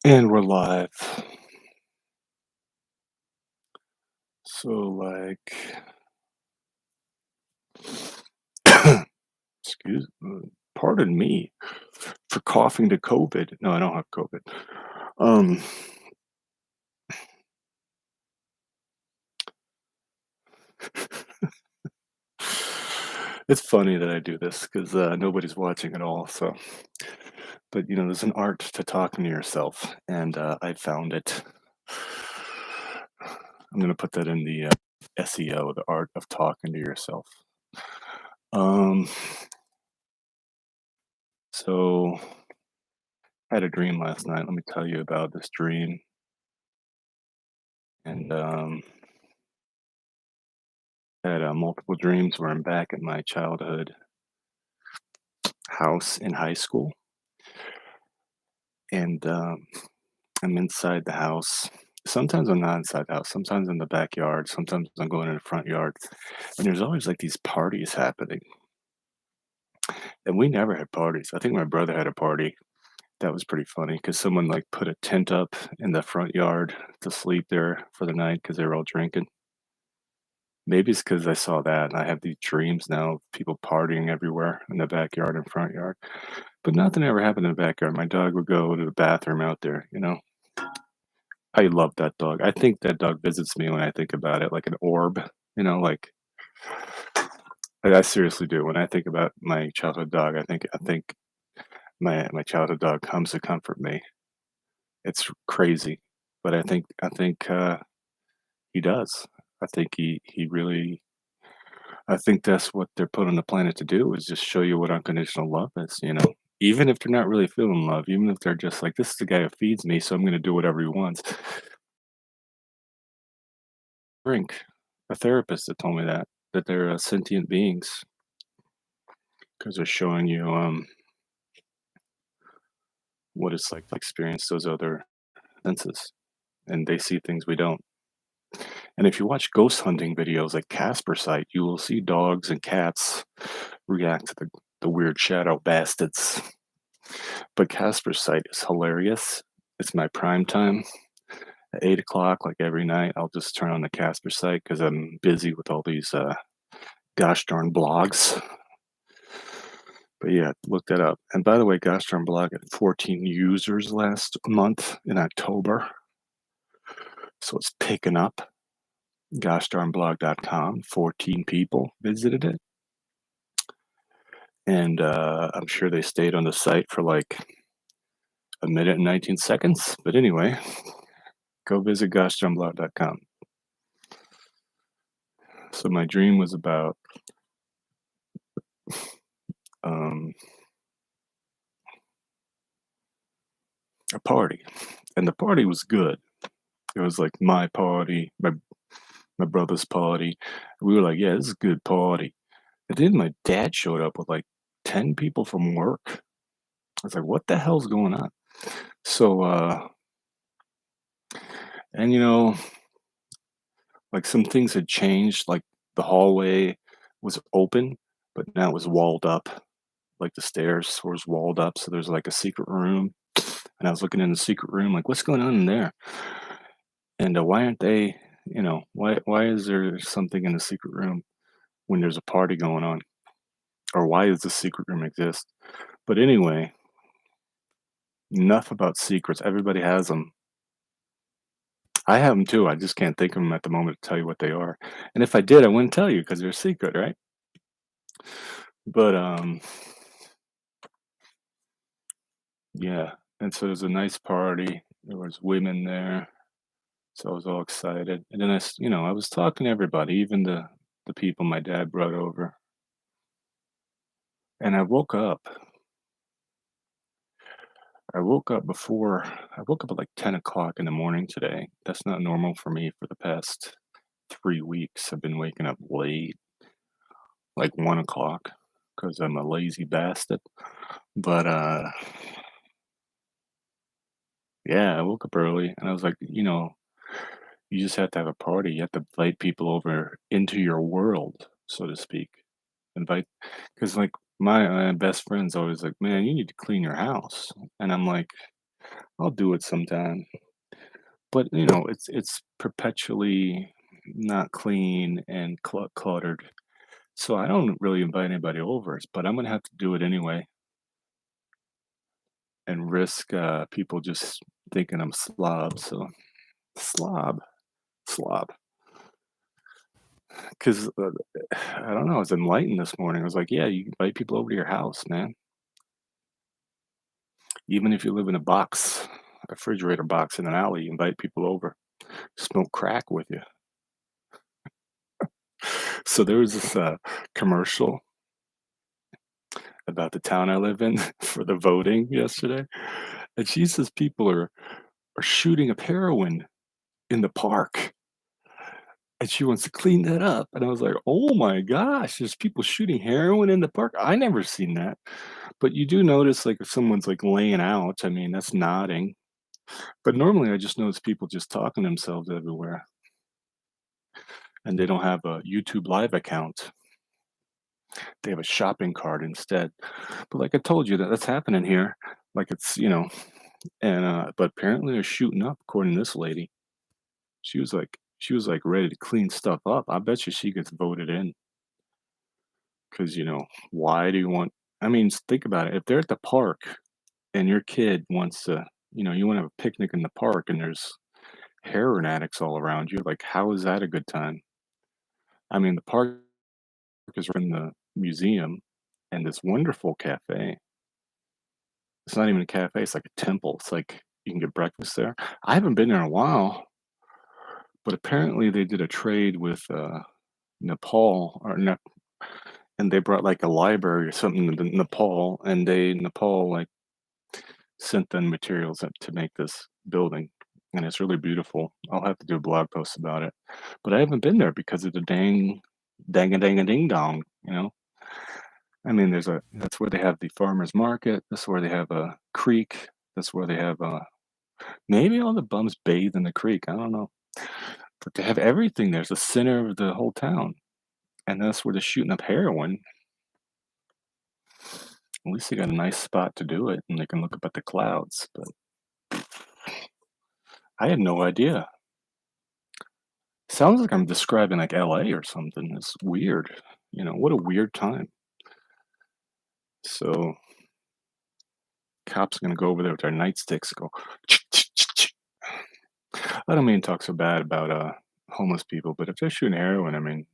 And we're live. So, excuse pardon me for coughing to COVID. No, I don't have COVID. Um, it's funny that I do this because nobody's watching at all. So, but there's an art to talking to yourself, and I found it. I'm gonna put that in the SEO, the art of talking to yourself. Um, so I had a dream last night. Let me tell you about this dream. And I had multiple dreams where I'm back at my childhood house in high school, and I'm inside the house. Sometimes I'm not inside the house. Sometimes in the backyard. Sometimes I'm going in the front yard, and there's always like these parties happening. And we never had parties. I think my brother had a party. That was pretty funny because someone like put a tent up in the front yard to sleep there for the night because they were all drinking. Maybe it's because I saw that, and I have these dreams now of people partying everywhere in the backyard and front yard, but nothing ever happened in the backyard. My dog would go to the bathroom out there. I love that dog. I think that dog visits me when I think about it, like an orb, I seriously do. When I think about my childhood dog, I think my childhood dog comes to comfort me. It's crazy, but I think he does. I think that's what they're put on the planet to do is just show you what unconditional love is. Even if they're not really feeling love, even if they're just like, this is the guy who feeds me, so I'm gonna do whatever he wants. Drink. A therapist that told me that they're sentient beings because they're showing you what it's like to experience those other senses, and they see things we don't. And if you watch ghost hunting videos like Casper Site, you will see dogs and cats react to the weird shadow bastards. But Casper Site is hilarious. It's my prime time at 8 o'clock, like every night. I'll just turn on the Casper Site because I'm busy with all these gosh darn blogs. But yeah, look that up. And by the way, gosh darn blog had 14 users last month in October. So it's picking up. GoshDarnBlog.com, 14 people visited it. And I'm sure they stayed on the site for like a minute and 19 seconds. But anyway, go visit GoshDarnBlog.com. So my dream was about um, a party, and the party was good. It was like my party, my brother's party. We were like, yeah, this is a good party. And then my dad showed up with like 10 people from work. I was like, what the hell's going on? So, and like some things had changed. Like the hallway was open, but now it was walled up. Like the stairs was walled up, so there's like a secret room. And I was looking in the secret room, like, what's going on in there? And why aren't they? Why is there something in the secret room when there's a party going on? Or why does the secret room exist? But anyway, enough about secrets. Everybody has them. I have them too. I just can't think of them at the moment to tell you what they are. And if I did, I wouldn't tell you because they're a secret, right? But yeah. And so it was a nice party. There was women there, so I was all excited. And then I was talking to everybody, even the people my dad brought over. And I woke up at like 10 o'clock in the morning today. That's not normal for me for the past 3 weeks. I've been waking up late, like 1 o'clock, because I'm a lazy bastard. But yeah, I woke up early and I was like, you just have to have a party. You have to invite people over into your world, so to speak. Invite, because like my best friend's always like, man, you need to clean your house. And I'm like, I'll do it sometime. But, it's perpetually not clean and cluttered. So I don't really invite anybody over, but I'm gonna have to do it anyway and risk, people just thinking I'm slob, so slob, slob. 'Cause, I don't know, I was enlightened this morning. I was like, "Yeah, you invite people over to your house, man. Even if you live in a refrigerator box in an alley, you invite people over, smoke crack with you." So there was this, commercial about the town I live in for the voting yesterday, and she says people are shooting up heroin in the park, and she wants to clean that up, and I was like, "Oh my gosh, there's people shooting heroin in the park? I never seen that." But you do notice, like, if someone's, like, laying out, I mean, that's nodding, but normally I just notice people just talking to themselves everywhere, and they don't have a YouTube Live account. They have a shopping cart instead. But like I told you, that's happening here, like, it's, and, but apparently they're shooting up according to this lady. She was like ready to clean stuff up. I bet you she gets voted in because, why do you want I mean, think about it. If they're at the park and your kid wants to, you wanna have a picnic in the park and there's heroin addicts all around you, like, how is that a good time? I mean, the park is in the museum and this wonderful cafe. It's not even a cafe, it's like a temple. It's like you can get breakfast there. I haven't been there in a while, but apparently they did a trade with, Nepal or Ne and they brought, like, a library or something to Nepal, and Nepal, like, sent them materials up to make this building, and it's really beautiful. I'll have to do a blog post about it, but I haven't been there because of the dang a dang a ding dong, you know? I mean, that's where they have the farmer's market, that's where they have a creek, that's where they have, maybe all the bums bathe in the creek, I don't know, but they have everything there. It's the center of the whole town, and that's where they're shooting up heroin. At least they got a nice spot to do it, and they can look up at the clouds, but I had no idea. Sounds like I'm describing, like, LA or something. It's weird, what a weird time. So, cops are gonna go over there with their nightsticks, go, I don't mean to talk so bad about, homeless people, but if they're shooting heroin, I mean,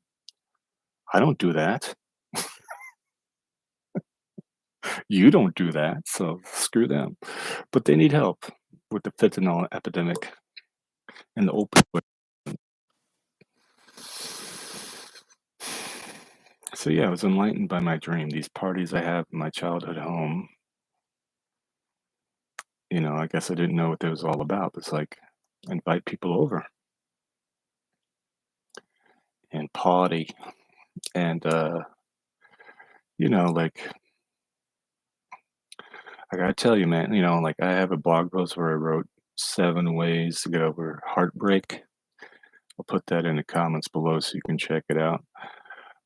I don't do that. You don't do that, so screw them. But they need help with the fentanyl epidemic and the opioid. So yeah, I was enlightened by my dream. These parties I have in my childhood home, I guess I didn't know what it was all about. It's like invite people over and party and like I gotta tell you, man, like I have a blog post where I wrote 7 ways to get over heartbreak. I'll put that in the comments below so you can check it out.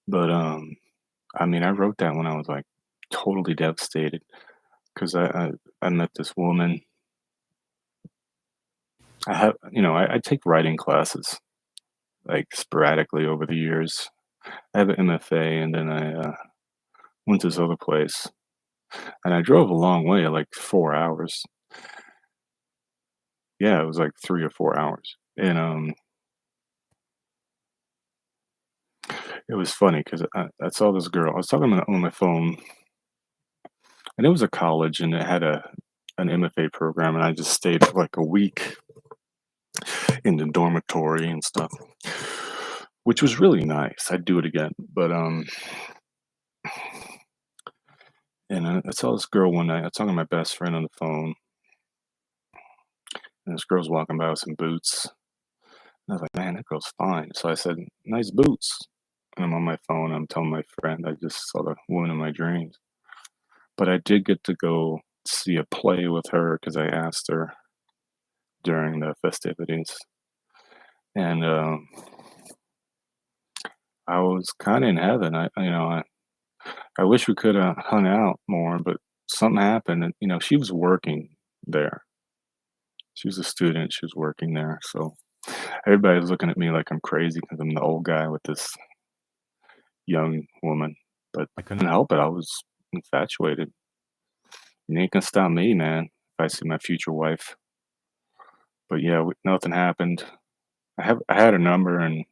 But I mean, I wrote that when I was like totally devastated because I met this woman. I take writing classes like sporadically over the years. I have an MFA, and then I went to this other place, and I drove a long way, like 4 hours. Yeah, it was like 3 or 4 hours, and it was funny because I saw this girl. I was talking on my phone, and it was a college, and it had an MFA program, and I just stayed for like a week in the dormitory and stuff, which was really nice. I'd do it again, but and I saw this girl one night. I was talking to my best friend on the phone, and this girl's walking by with some boots. And I was like, man, that girl's fine. So I said, nice boots. And I'm on my phone. I'm telling my friend I just saw the woman of my dreams. But I did get to go see a play with her because I asked her during the festivities. And I was kind of in heaven. I wish we could have hung out more, but something happened. And, she was working there. She was a student, she was working there, so everybody was looking at me like I'm crazy because 'cause I'm the old guy with this young woman, but I couldn't help it, I was infatuated. You ain't gonna stop me, man, if I see my future wife. But yeah, nothing happened. I had a number, and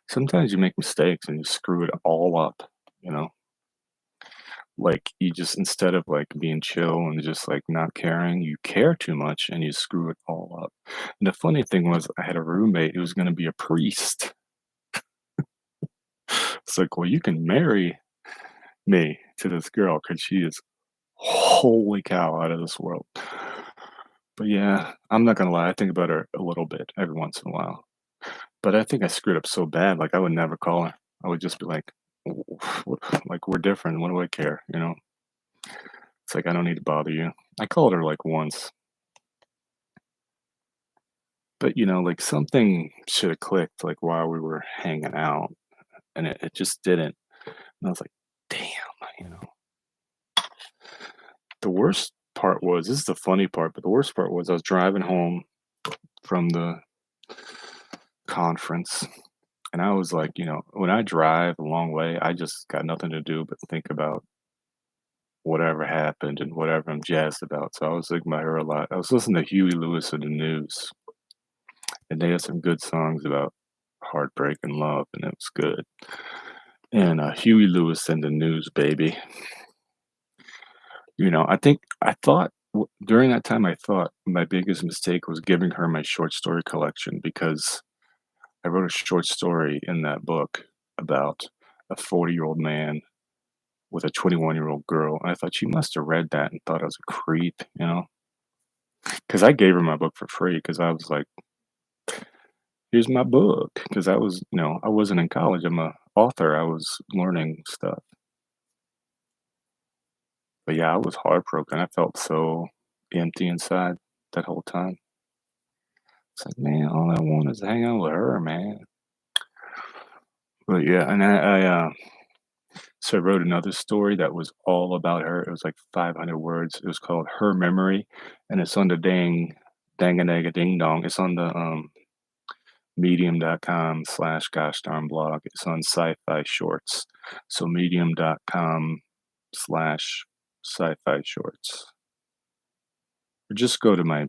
sometimes you make mistakes and you screw it all up, you know? Like, you just instead of, like, being chill and just, like, not caring, you care too much and you screw it all up. And the funny thing was I had a roommate who was gonna be a priest. It's like, "Well, you can marry me to this girl because she is holy cow, out of this world." But yeah, I'm not gonna lie, I think about her a little bit every once in a while. But I think I screwed up so bad, like, I would never call her. I would just be like, "W like, we're different, what do I care?" You know? It's like, "I don't need to bother you." I called her, like, once, but, like, something shoulda clicked, like, while we were hanging out, and it just didn't. And I was like, "Damn," you know? The worst part was this is the funny part, but the worst part was I was driving home from the conference, and I was like, when I drive a long way, I just got nothing to do but think about whatever happened and whatever I'm jazzed about. So I was thinking about her a lot. I was listening to Huey Lewis and the News, and they had some good songs about heartbreak and love, and it was good. And Huey Lewis and the News, baby. I think I thought during that time, I thought my biggest mistake was giving her my short story collection because I wrote a short story in that book about a 40-year-old man with a 21-year-old girl. And I thought she must have read that and thought I was a creep, because I gave her my book for free because I was like, here's my book. Because I wasn't in college. I'm a author. I was learning stuff. But yeah, I was heartbroken. I felt so empty inside that whole time. It's like, man, all I want is to hang out with her, man. But yeah, and so I wrote another story that was all about her. It was like 500 words. It was called Her Memory, and it's on the dang a ding dong. It's on the medium.com/goshdarnblog. It's on sci-fi shorts. So medium.com/sci-fi shorts. Or just go to my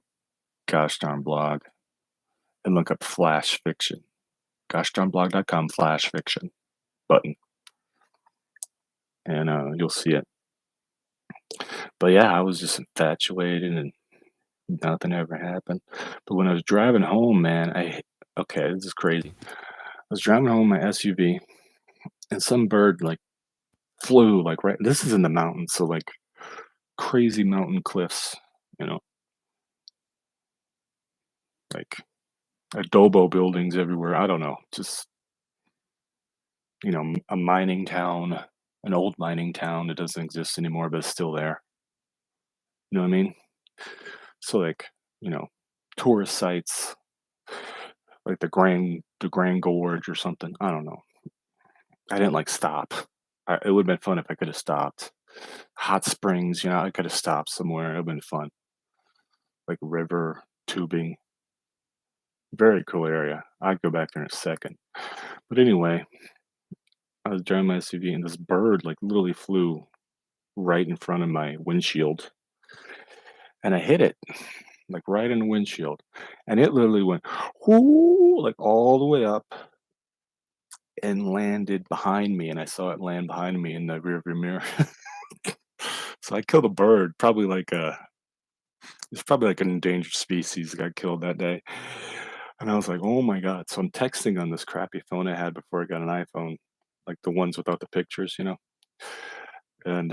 gosh darn blog and look up flash fiction. Goshdarnblog.com flash fiction button, and you'll see it. But yeah, I was just infatuated and nothing ever happened. But when I was driving home, man, okay, this is crazy. I was driving home in my SUV, and some bird like flew like right. This is in the mountains, so like crazy mountain cliffs, you know, like adobo buildings everywhere. I don't know, just a mining town, an old mining town that doesn't exist anymore, but it's still there. You know what I mean? So like, you know, tourist sites like the Grand Gorge or something. I don't know. I didn't like stop. It would have been fun if I could have stopped. Hot springs, I could have stopped somewhere. It would have been fun. Like river tubing, very cool area. I'd go back there in a second. But anyway, I was driving my SUV and this bird like literally flew right in front of my windshield, and I hit it like right in the windshield, and it literally went whoo like all the way up and landed behind me, and I saw it land behind me in the rearview mirror. So I killed a bird, probably like a it's probably like an endangered species that got killed that day. And I was like, "Oh my god." So I'm texting on this crappy phone I had before I got an iPhone, like the ones without the pictures. And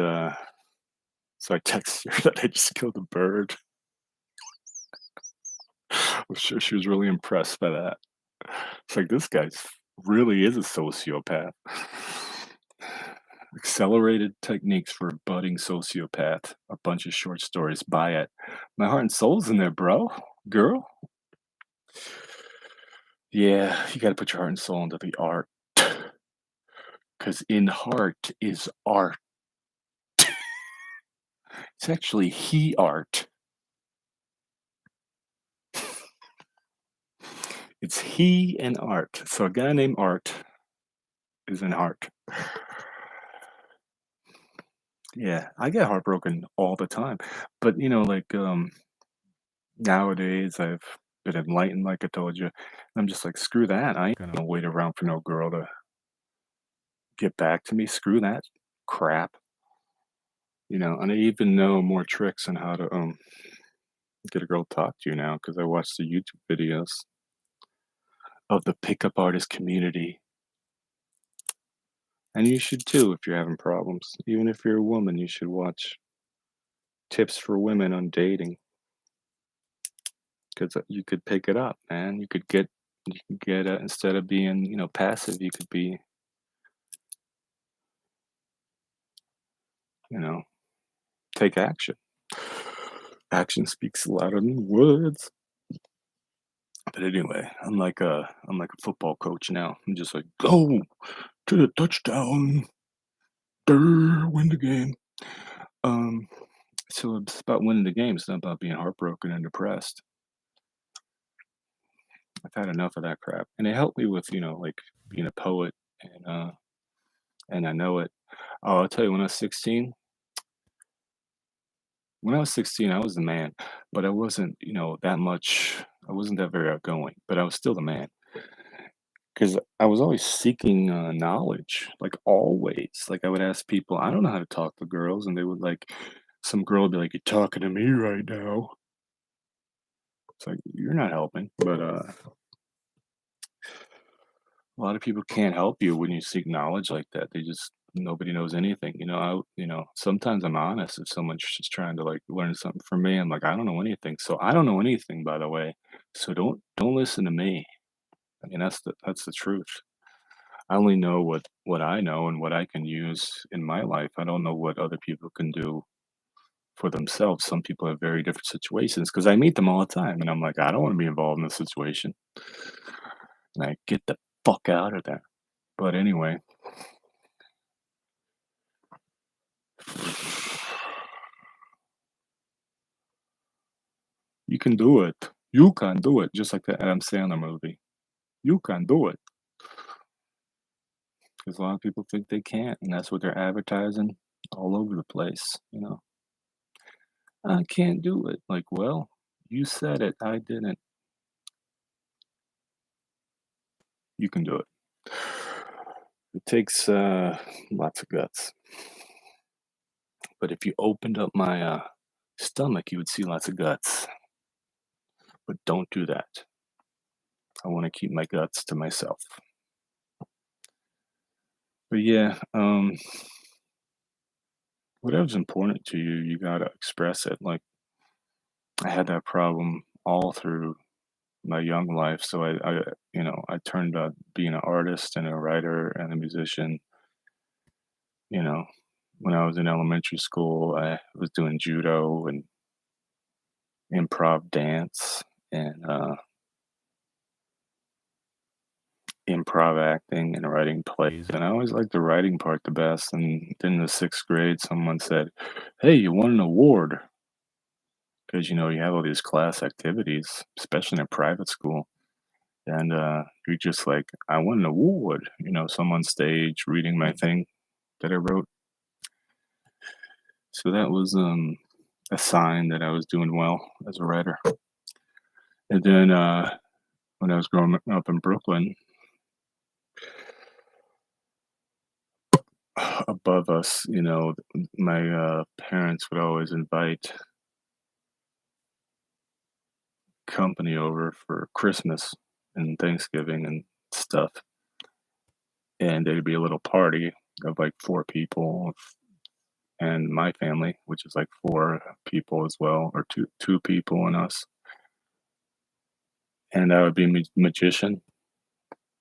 so I texted her that I just killed a bird. I'm sure she was really impressed by that. It's like this guy's really is a sociopath. Accelerated techniques for a budding sociopath. A bunch of short stories. Buy it. My heart and soul's in there, bro. Girl. Yeah, you got to put your heart and soul into the art. Because in heart is art. It's actually he art. It's he and Art. So a guy named Art is in Heart. Yeah, I get heartbroken all the time. But, nowadays I've been enlightened, like I told you. I'm just like, screw that. I ain't gonna wait around for no girl to get back to me. Screw that crap. And I even know more tricks on how to get a girl to talk to you now because I watched the YouTube videos of the pickup artist community. And you should too if you're having problems. Even if you're a woman, you should watch tips for women on dating because you could pick it up, man. You could get instead of being, passive, you could be, you know, take action. Action speaks louder than words. But anyway, I'm like a football coach now. I'm just like, go to the touchdown, win the game. Um, so it's about winning the game. It's not about being heartbroken and depressed. I've had enough of that crap, and it helped me with, like being a poet, and I know it. Oh, I'll tell you, when I was 16, I was the man, but I wasn't, that much. I wasn't that very outgoing, but I was still the man. Because I was always seeking, knowledge, like, always. Like, I would ask people, "I don't know how to talk to girls," and they would, like some girl would be like, "You're talking to me right now." It's like, "You're not helping." But, a lot of people can't help you when you seek knowledge like that. Nobody knows anything, sometimes I'm honest if someone's just trying to, like, learn something from me, I'm like, "I don't know anything." So, I don't know anything, by the way, so don't listen to me. I mean, that's the truth. I only know what I know and what I can use in my life. I don't know what other people can do for themselves. Some people have very different situations because I meet them all the time, and I'm like, I don't want to be involved in this situation. And I get the fuck out of there. But anyway, you can do it. You can do it, just like the Adam Sandler movie. You can do it. Because a lot of people think they can't, and that's what they're advertising all over the place. I can't do it. Like, well, you said it. I didn't. You can do it. It takes lots of guts. But if you opened up my stomach, you would see lots of guts. But don't do that. I want to keep my guts to myself. But yeah, whatever's important to you, you gotta express it. Like I had that problem all through my young life, so I turned out being an artist and a writer and a musician. You know, when I was in elementary school, I was doing judo and improv dance and improv acting and writing plays. And I always liked the writing part the best. And then in the sixth grade, someone said, "Hey, you won an award." Because, you have all these class activities, especially in a private school. And you're just like, I won an award, so I'm on stage reading my thing that I wrote. So that was a sign that I was doing well as a writer. And then when I was growing up in Brooklyn, above us, my parents would always invite company over for Christmas and Thanksgiving and stuff. And there'd be a little party of like four people and my family, which is like four people as well, or two people and us. And I would be a magician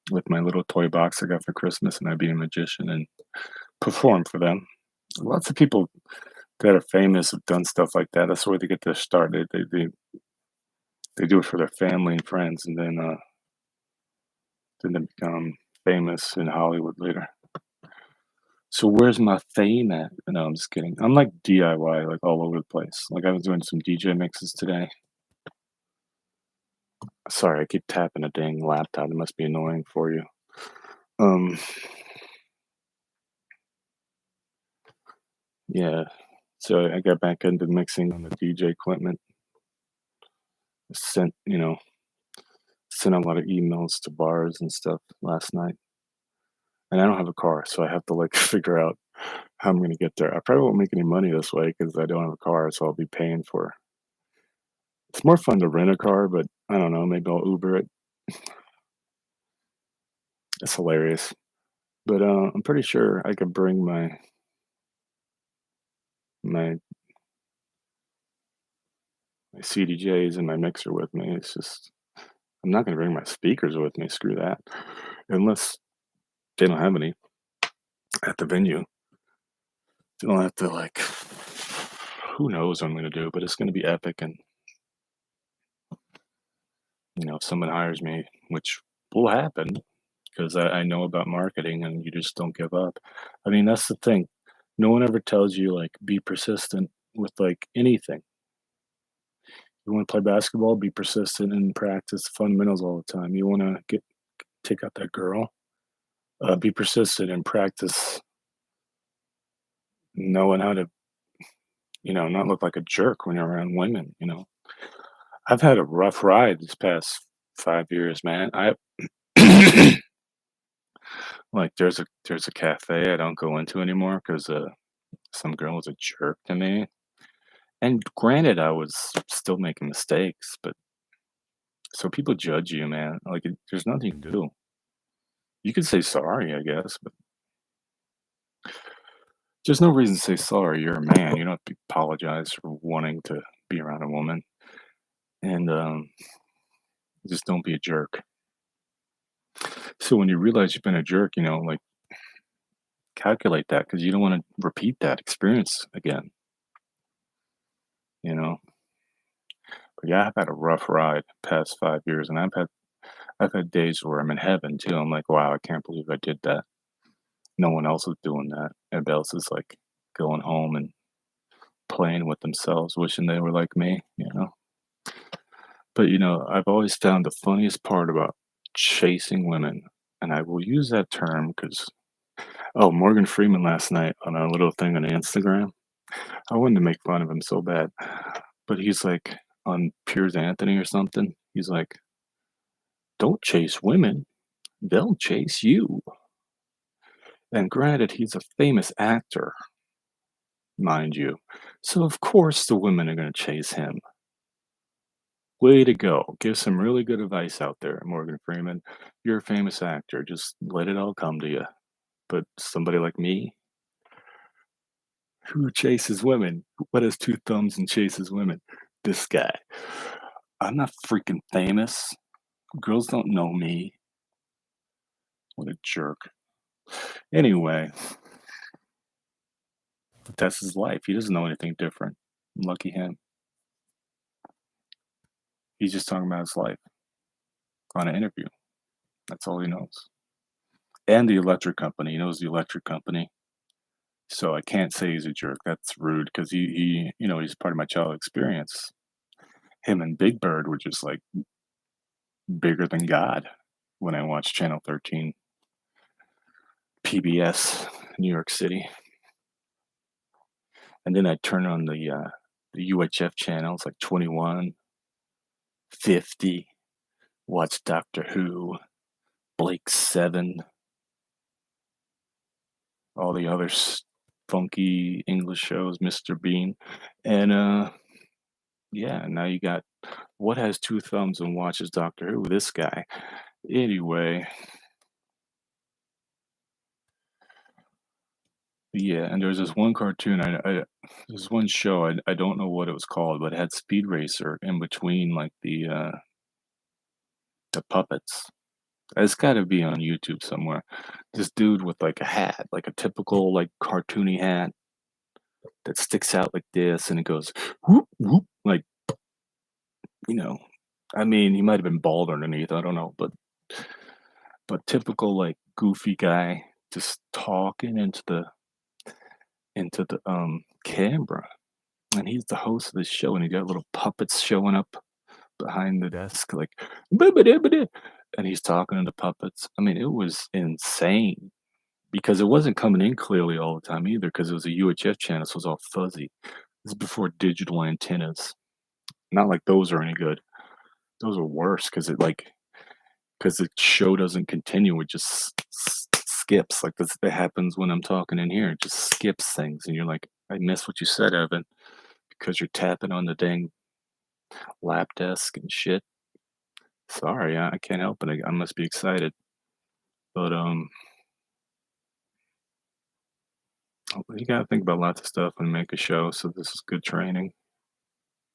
with my little toy box I got for Christmas, and I'd be a magician and perform for them. Lots of people that are famous have done stuff like that. That's where they get their start. They do it for their family and friends, and then they become famous in Hollywood later. So where's my fame at? No, I'm just kidding. I'm like DIY, like all over the place. Like I was doing some DJ mixes today. Sorry, I keep tapping a dang laptop. It must be annoying for you. Um, yeah. So I got back into mixing on the DJ equipment. Sent, sent a lot of emails to bars and stuff last night. And I don't have a car, so I have to like figure out how I'm gonna get there. I probably won't make any money this way because I don't have a car, so I'll be paying for. It's more fun to rent a car, but I don't know. Maybe I'll Uber it. It's hilarious. But I'm pretty sure I could bring my my CDJs and my mixer with me. It's just I'm not gonna bring my speakers with me. Screw that. Unless they don't have any at the venue. They don't have to like. Who knows what I'm gonna do? But it's gonna be epic. And if someone hires me, which will happen, because I know about marketing, and you just don't give up. I mean, that's the thing. No one ever tells you like be persistent with like anything. You want to play basketball, be persistent and practice the fundamentals all the time. You want to get take out that girl, be persistent and practice knowing how to, not look like a jerk when you're around women. I've had a rough ride this past 5 years, man. I like there's a cafe I don't go into anymore because some girl was a jerk to me. And granted, I was still making mistakes, but so people judge you, man. Like there's nothing you can do. You could say sorry, I guess, but there's no reason to say sorry. You're a man. You don't have to apologize for wanting to be around a woman, and just don't be a jerk. So when you realize you've been a jerk, like calculate that because you don't want to repeat that experience again. You know, but yeah, I've had a rough ride past 5 years, and I've had days where I'm in heaven too. I'm like, wow, I can't believe I did that. No one else is doing that. Everybody else is like going home and playing with themselves, wishing they were like me. But I've always found the funniest part about chasing women, and I will use that term because Morgan Freeman last night on a little thing on Instagram. I wanted to make fun of him so bad, but he's like on Piers Anthony or something. He's like, "Don't chase women; they'll chase you." And granted, he's a famous actor, mind you, so of course the women are going to chase him. Way to go. Give some really good advice out there, Morgan Freeman. You're a famous actor. Just let it all come to you. But somebody like me, who chases women? What has two thumbs and chases women? This guy. I'm not freaking famous. Girls don't know me. What a jerk. Anyway, that's his life. He doesn't know anything different. Lucky him. He's just talking about his life on an interview. That's all he knows. And the electric company. He knows the electric company. So I can't say he's a jerk. That's rude because he's part of my childhood experience. Him and Big Bird were just like bigger than God when I watched Channel 13, PBS, New York City. And then I turn on the UHF channels like 21, 50, watch Doctor Who, Blake 7, all the other funky English shows, Mr. Bean. And yeah, now you got what has two thumbs and watches Doctor Who? This guy. Anyway, yeah, and there was this one cartoon. There's one show. I don't know what it was called, but it had Speed Racer in between, like the puppets. It's got to be on YouTube somewhere. This dude with like a hat, like a typical like cartoony hat that sticks out like this, and it goes whoop whoop, like you know. I mean, he might have been bald underneath. I don't know, but typical like goofy guy just talking into the camera. And he's the host of this show, and he got little puppets showing up behind the desk, like, "Bibbidi-bidi," and he's talking to the puppets. I mean, it was insane because it wasn't coming in clearly all the time either because it was a UHF channel, so it was all fuzzy. This is before digital antennas. Not like those are any good. Those are worse because the show doesn't continue, it just skips, like, this that happens when I'm talking in here, it just skips things, and you're like, "I missed what you said, Evan," because you're tapping on the dang lap desk and shit. Sorry, I can't help it, I must be excited, but, you gotta think about lots of stuff when you make a show, so this is good training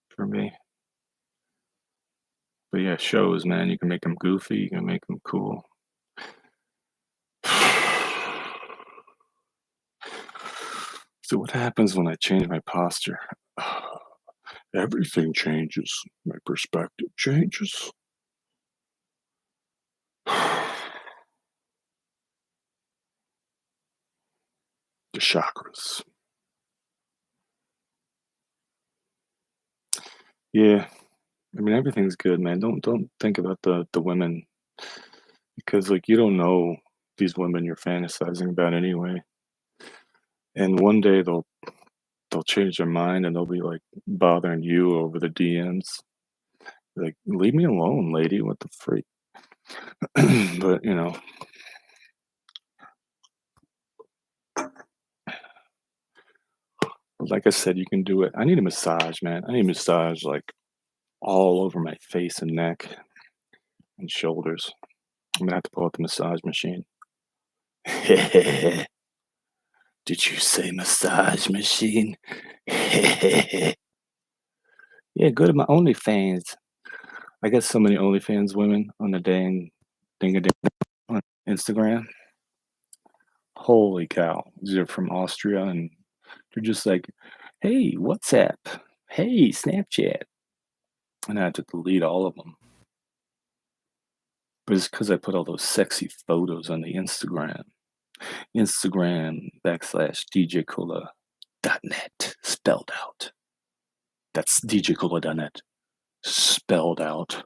for me. But, yeah, shows, man, you can make them goofy, you can make them cool. So what happens when I change my posture? Everything changes. My perspective changes. The chakras. Yeah, I mean everything's good, man. Don't think about the women because like you don't know these women you're fantasizing about anyway. And one day they'll change their mind and they'll be like bothering you over the DMs. Like, leave me alone, lady. What the freak? But like I said, you can do it. I need a massage, man. I need a massage like all over my face and neck and shoulders. I'm gonna have to pull out the massage machine. Did you say massage machine? Yeah, go to my OnlyFans. I got so many OnlyFans women on the dang ding on Instagram. Holy cow. These are from Austria and they're just like, hey, WhatsApp. Hey, Snapchat. And I had to delete all of them. But it's because I put all those sexy photos on the Instagram. Instagram backslash djcola.net spelled out. That's djcola.net spelled out.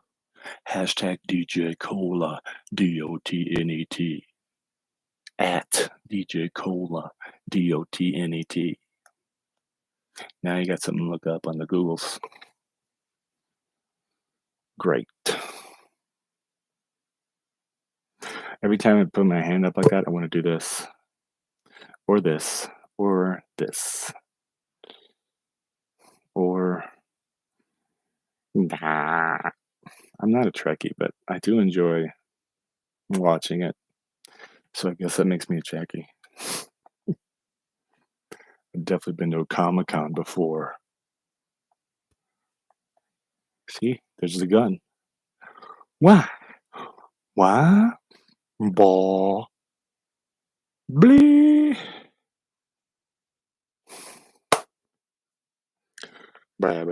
Hashtag DJ Cola, DOTNET. At DJ Cola, DOTNET. Now you got something to look up on the Googles. Great. Every time I put my hand up like that, I want to do this, or this, or this, or nah. I'm not a Trekkie, but I do enjoy watching it. So I guess that makes me a Trekkie. I've definitely been to a Comic Con before. See, there's the gun. Why? Why? Ball. Blee. Yeah,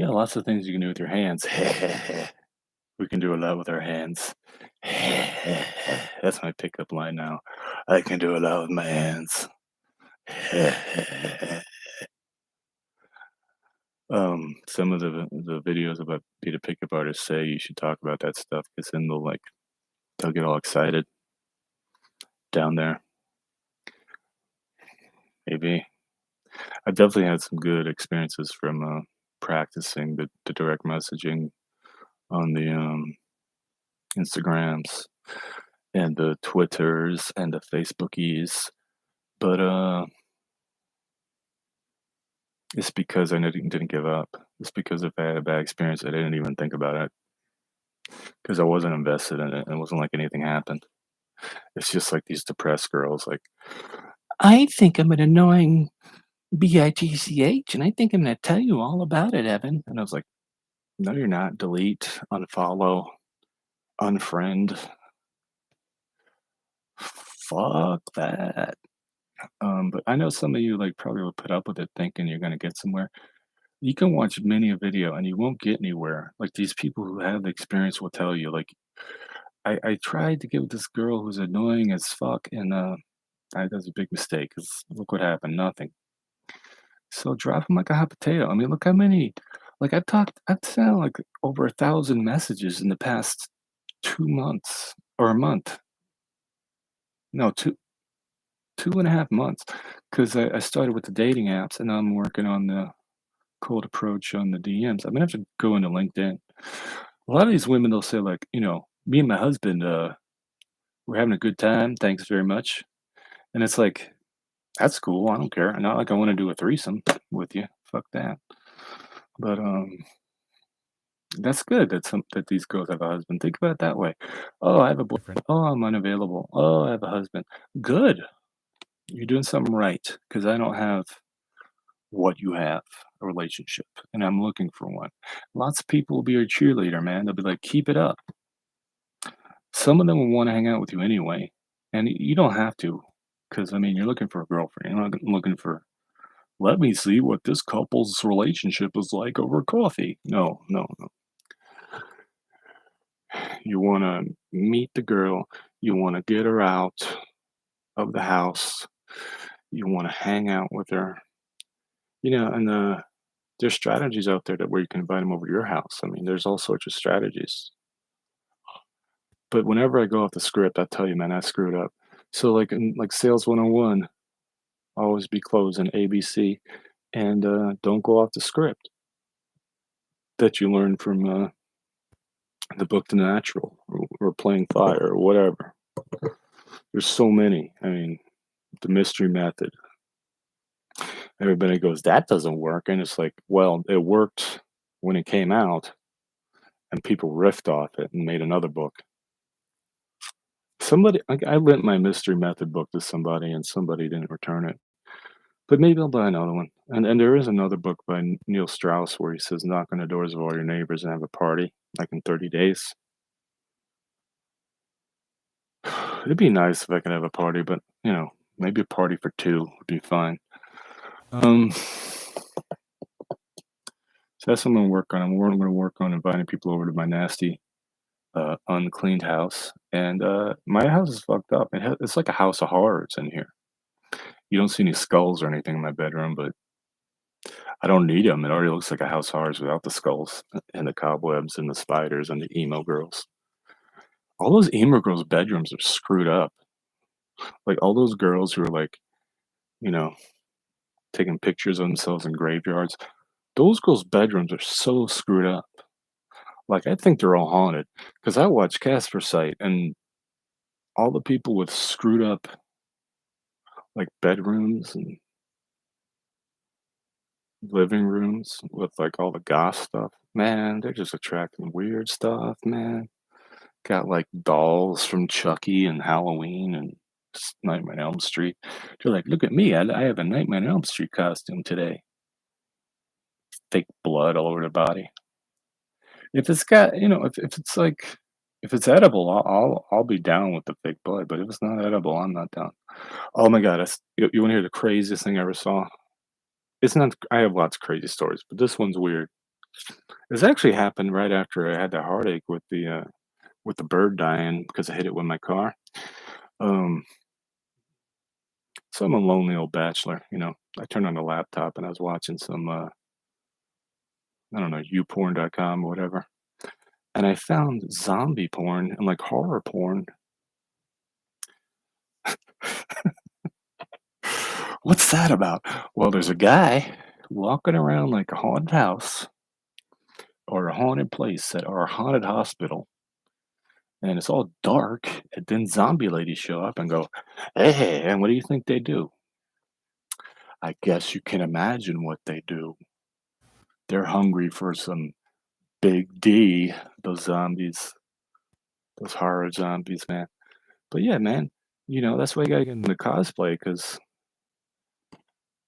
lots of things you can do with your hands. We can do a lot with our hands. That's my pickup line now. I can do a lot with my hands. Some of the videos about being a pickup artist say you should talk about that stuff because then they'll get all excited down there. Maybe I definitely had some good experiences from practicing the direct messaging on the Instagrams and the Twitters and the Facebookies, but it's because I didn't give up. It's because if I had a bad experience, I didn't even think about it because I wasn't invested in it. It wasn't like anything happened. It's just like these depressed girls, like, I think I'm an annoying bitch, and I think I'm going to tell you all about it, Evan. And I was like, no, you're not. Delete, unfollow, unfriend. Fuck that. But I know some of you like probably will put up with it thinking you're going to get somewhere. You can watch many a video and you won't get anywhere. Like these people who have the experience will tell you, like, I tried to get with this girl who's annoying as fuck, and that was a big mistake because look what happened, nothing. So drop them like a hot potato. I mean, look how many, like I've sent like over 1,000 messages in the past 2 months or a month. No, 2.5 months, because I started with the dating apps and now I'm working on the cold approach on the DMs. I'm gonna have to go into LinkedIn. A lot of these women, they'll say like, me and my husband, we're having a good time. Thanks very much. And it's like, that's cool. I don't care. Not like I want to do a threesome with you. Fuck that. But that's good that these girls have a husband. Think about it that way. Oh, I have a boyfriend. Oh, I'm unavailable. Oh, I have a husband. Good. You're doing something right because I don't have what you have, a relationship, and I'm looking for one. Lots of people will be your cheerleader, man. They'll be like, keep it up. Some of them will want to hang out with you anyway, and you don't have to, because I mean, you're looking for a girlfriend. You're not looking for, let me see what this couple's relationship is like over coffee. No, no, no. You want to meet the girl. You want to get her out of the house. You want to hang out with her. And there's strategies out there that where you can invite them over to your house. I mean, there's all sorts of strategies. But whenever I go off the script, I tell you, man, I screwed up. So like in like sales 101, always be closing ABC, and don't go off the script that you learned from the book The Natural or Playing Fire or whatever. There's so many. I mean, the mystery method. Everybody goes, that doesn't work. And it's like, well, it worked when it came out and people riffed off it and made another book. Somebody, I lent my mystery method book to somebody and somebody didn't return it. But maybe I'll buy another one. And there is another book by Neil Strauss where he says, knock on the doors of all your neighbors and have a party, like in 30 days. It'd be nice if I could have a party, but maybe a party for two would be fine. So that's what I'm gonna work on. I'm gonna work on inviting people over to my nasty, uncleaned house. And my house is fucked up. It's like a house of horrors in here. You don't see any skulls or anything in my bedroom, but I don't need them. It already looks like a house of horrors without the skulls and the cobwebs and the spiders and the emo girls. All those emo girls' bedrooms are screwed up. Like all those girls who are like, you know, taking pictures of themselves in graveyards. Those girls' bedrooms are so screwed up. Like I think they're all haunted because I watch Casper Site and all the people with screwed up like bedrooms and living rooms with like all the goth stuff. Man, they're just attracting weird stuff, man. Got like dolls from Chucky and Halloween and Nightmare on Elm Street. They're like, look at me, I have a Nightmare on Elm Street costume today. Fake blood all over the body. If it's got, if it's like, if it's edible, I'll be down with the fake blood. But if it's not edible, I'm not down. Oh my god, you want to hear the craziest thing I ever saw? It's not. I have lots of crazy stories, but this one's weird. This actually happened right after I had that heartache with the bird dying because I hit it with my car. Um, so I'm a lonely old bachelor. I turned on the laptop and I was watching some I don't know, youporn.com or whatever. And I found zombie porn and like horror porn. What's that about? Well, there's a guy walking around like a haunted house or a haunted place or a haunted hospital, and it's all dark. And then zombie ladies show up and go, "Hey," and what do you think they do? I guess you can imagine what they do. They're hungry for some big D, those zombies, those horror zombies, man. But yeah, man, that's why you gotta get into cosplay because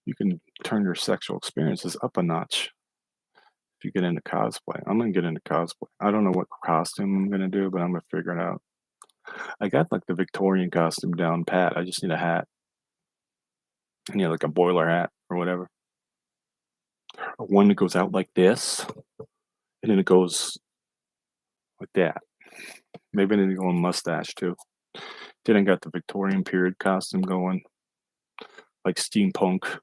you can turn your sexual experiences up a notch if you get into cosplay. I'm gonna get into cosplay. I don't know what costume I'm gonna do, but I'm gonna figure it out. I got like the Victorian costume down pat. I just need a hat. Like a boiler hat or whatever. Or one that goes out like this, and then it goes like that. Maybe I need to go on mustache too. Then I got the Victorian period costume going, like steampunk.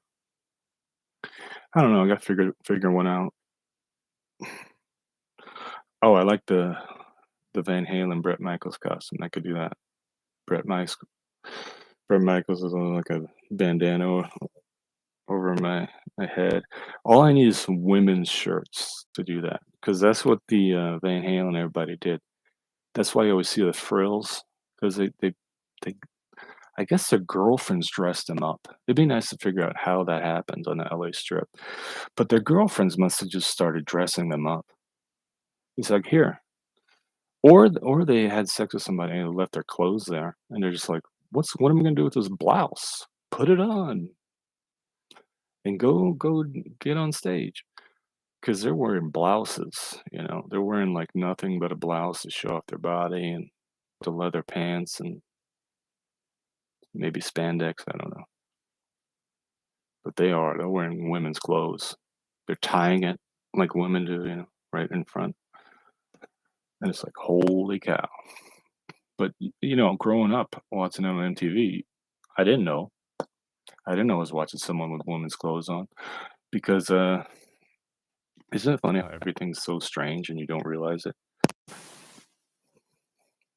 I don't know, I gotta figure one out. Oh, I like the Van Halen Bret Michaels costume, I could do that. Bret Michaels Bret Michaels is on, like, a bandana over my head. All I need is some women's shirts to do that, because that's what the, Van Halen everybody did. That's why you always see the frills, 'cause they I guess their girlfriends dressed them up. It'd be nice to figure out how that happens on the LA Strip, but their girlfriends must have just started dressing them up. It's like, "Here." Or they had sex with somebody and left their clothes there, and they're just like, what am I gonna do with this blouse? Put it on and go get on stage." 'Cause they're wearing blouses, they're wearing, like, nothing but a blouse to show off their body and the leather pants and maybe spandex, I don't know. But they're wearing women's clothes. They're tying it like women do, right in front, and it's like, "Holy cow." But, growing up watching it on MTV, I didn't know. I didn't know I was watching someone with women's clothes on because, isn't it funny how everything's so strange and you don't realize it?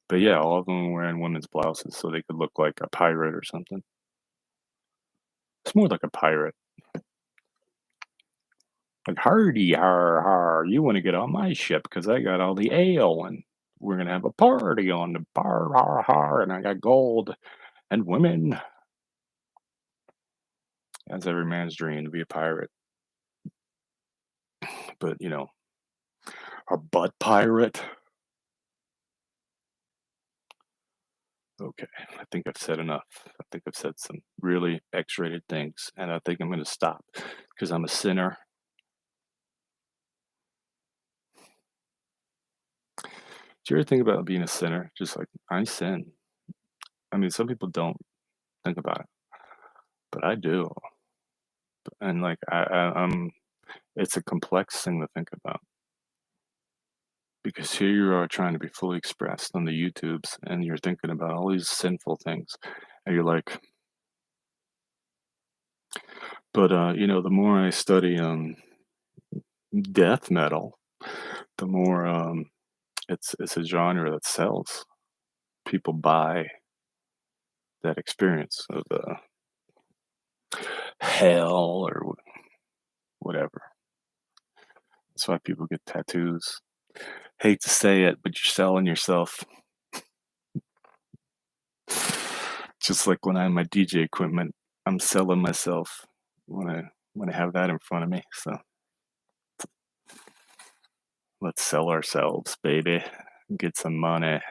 But yeah, all of them were wearing women's blouses so they could look like a pirate or something. It's more like a pirate. Like, "Hardy, har, har, you wanna get on my ship because I got all the ale, and we're gonna have a party on the bar, har, har, and I got gold and women." That's every man's dream to be a pirate. But, a butt pirate? Okay, I think I've said enough. I think I've said some really X-rated things, and I think I'm gonna stop because 'cause I'm a sinner. Do you ever think about being a sinner? Just like, I sin. I mean, some people don't think about it, but I do, and, like, it's a complex thing to think about because here you are trying to be fully expressed on the YouTubes, and you're thinking about all these sinful things, and you're like, but, the more I study, death metal, the more, it's a genre that sells. People buy that experience of, hell or whatever. That's why people get tattoos. Hate to say it, but you're selling yourself. Just like when I have my DJ equipment, I'm selling myself when I have that in front of me. So let's sell ourselves, baby. Get some money.